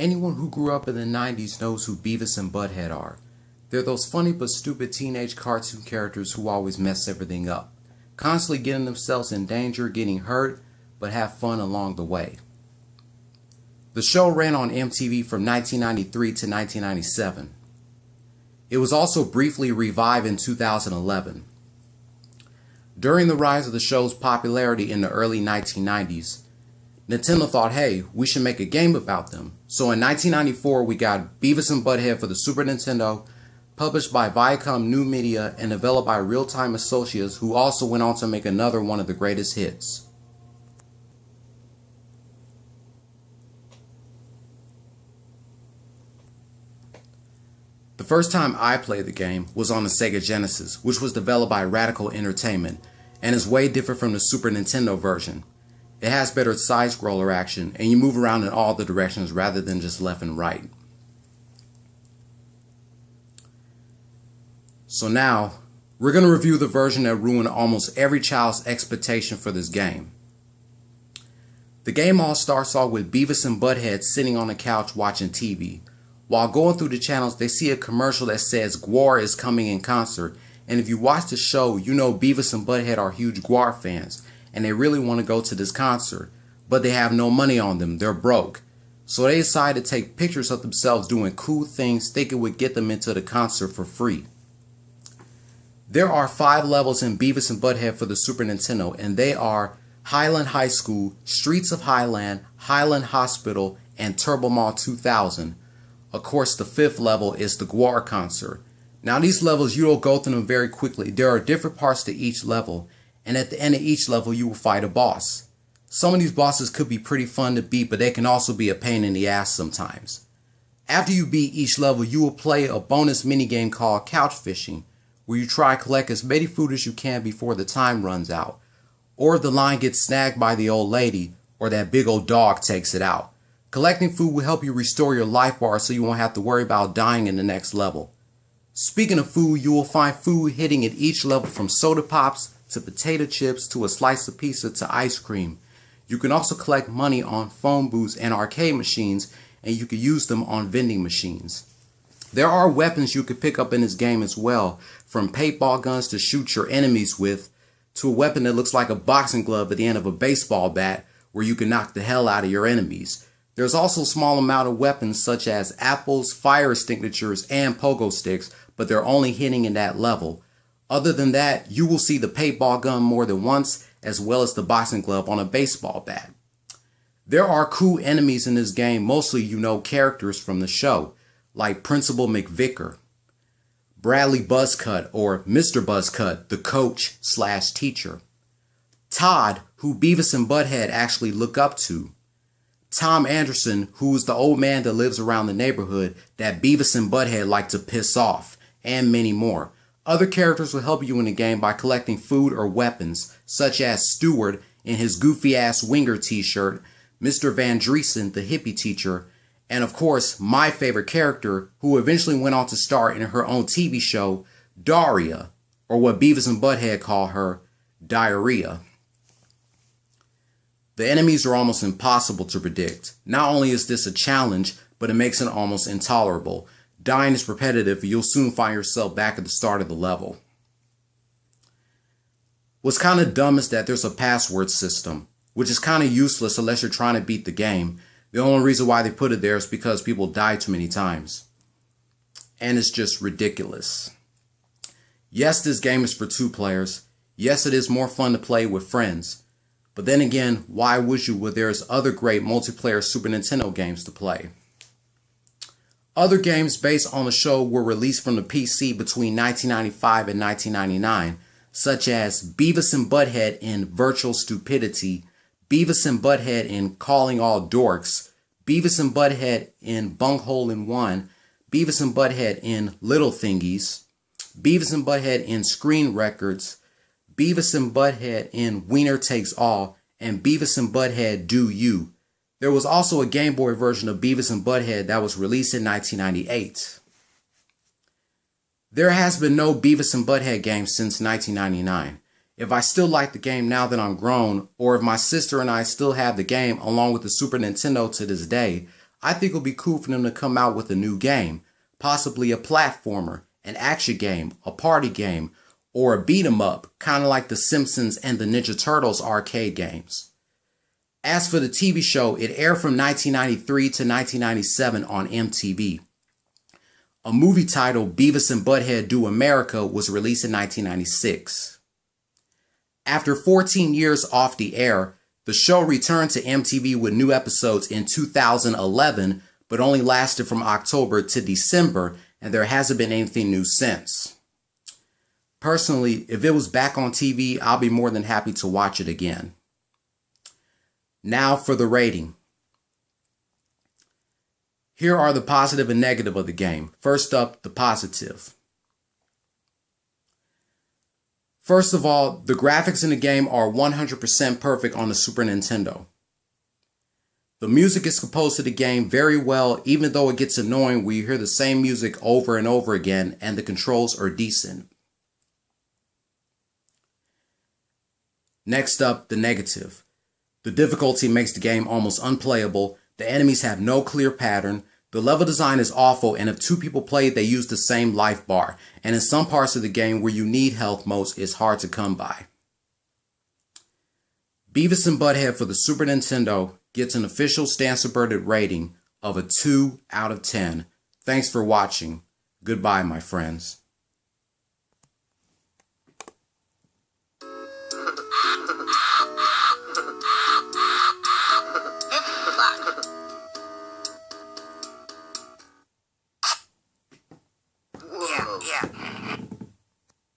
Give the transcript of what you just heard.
Anyone who grew up in the 90s knows who Beavis and Butt-head are. They're those funny but stupid teenage cartoon characters who always mess everything up, constantly getting themselves in danger, getting hurt, but have fun along the way. The show ran on MTV from 1993 to 1997. It was also briefly revived in 2011. During the rise of the show's popularity in the early 1990s, Nintendo thought, hey, we should make a game about them. So in 1994, we got Beavis and Butt-head for the Super Nintendo, published by Viacom New Media and developed by Real Time Associates, who also went on to make another one of the greatest hits. The first time I played the game was on the Sega Genesis, which was developed by Radical Entertainment, and is way different from the Super Nintendo version. It has better side-scroller action, and you move around in all the directions rather than just left and right. So now, we're going to review the version that ruined almost every child's expectation for this game. The game all starts off with Beavis and Butt-head sitting on the couch watching TV. While going through the channels, they see a commercial that says Gwar is coming in concert, and if you watch the show, you know Beavis and Butt-head are huge Gwar fans, and they really want to go to this concert, but they have no money on them, they're broke. So they decide to take pictures of themselves doing cool things thinking would get them into the concert for free. There are 5 levels in Beavis and Butt-head for the Super Nintendo, and they are Highland High School, Streets of Highland, Highland Hospital, and Turbo Mall 2000. Of course, the 5th level is the Gwar concert. Now these levels, you don't go through them very quickly. There are different parts to each level, and at the end of each level you will fight a boss. Some of these bosses could be pretty fun to beat, but they can also be a pain in the ass sometimes. After you beat each level, you will play a bonus minigame called Couch Fishing, where you try to collect as many food as you can before the time runs out, or the line gets snagged by the old lady, or that big old dog takes it out. Collecting food will help you restore your life bar so you won't have to worry about dying in the next level. Speaking of food, you will find food hidden at each level, from soda pops to potato chips to a slice of pizza to ice cream. You can also collect money on phone booths and arcade machines, and you can use them on vending machines. There are weapons you can pick up in this game as well, from paintball guns to shoot your enemies with, to a weapon that looks like a boxing glove at the end of a baseball bat where you can knock the hell out of your enemies. There's also a small amount of weapons such as apples, fire extinguishers, and pogo sticks, but they're only hitting in that level. Other than that, you will see the paintball gun more than once, as well as the boxing glove on a baseball bat. There are cool enemies in this game, mostly you know characters from the show, like Principal McVicker, Bradley Buzzcut, or Mr. Buzzcut, the coach/teacher, Todd, who Beavis and Butt-head actually look up to, Tom Anderson, who's the old man that lives around the neighborhood that Beavis and Butt-head like to piss off, and many more. Other characters will help you in the game by collecting food or weapons, such as Stewart in his goofy-ass Winger t-shirt, Mr. Van Driesen, the hippie teacher, and of course, my favorite character, who eventually went on to star in her own TV show, Daria, or what Beavis and Butt-head call her, Diarrhea. The enemies are almost impossible to predict. Not only is this a challenge, but it makes it almost intolerable. Dying is repetitive, and you'll soon find yourself back at the start of the level. What's kind of dumb is that there's a password system, which is kind of useless unless you're trying to beat the game. The only reason why they put it there is because people die too many times. And it's just ridiculous. Yes, this game is for 2 players. Yes, it is more fun to play with friends. But then again, why would you when there's other great multiplayer Super Nintendo games to play? Other games based on the show were released from the PC between 1995 and 1999, such as Beavis and Butt-head in Virtual Stupidity, Beavis and Butt-head in Calling All Dorks, Beavis and Butt-head in Bunghole in One, Beavis and Butt-head in Little Thingies, Beavis and Butt-head in Screen Records, Beavis and Butt-head in Wiener Takes All, and Beavis and Butt-head Do You. There was also a Game Boy version of Beavis and Butt-head that was released in 1998. There has been no Beavis and Butt-head game since 1999. If I still like the game now that I'm grown, or if my sister and I still have the game along with the Super Nintendo to this day, I think it'll be cool for them to come out with a new game, possibly a platformer, an action game, a party game, or a beat 'em up, kind of like the Simpsons and the Ninja Turtles arcade games. As for the TV show, it aired from 1993 to 1997 on MTV. A movie titled Beavis and Butt-head Do America was released in 1996. After 14 years off the air, the show returned to MTV with new episodes in 2011, but only lasted from October to December, and there hasn't been anything new since. Personally, if it was back on TV, I'll be more than happy to watch it again. Now for the rating. Here are the positive and negative of the game. First up, the positive. First of all, the graphics in the game are 100% perfect on the Super Nintendo. The music is composed to the game very well, even though it gets annoying when you hear the same music over and over again, and the controls are decent. Next up, the negative. The difficulty makes the game almost unplayable. The enemies have no clear pattern. The level design is awful, and if two people play, they use the same life bar. And in some parts of the game where you need health most, it's hard to come by. Beavis and Butt-head for the Super Nintendo gets an official Stan-Subverted rating of a 2 out of 10. Thanks for watching. Goodbye, my friends.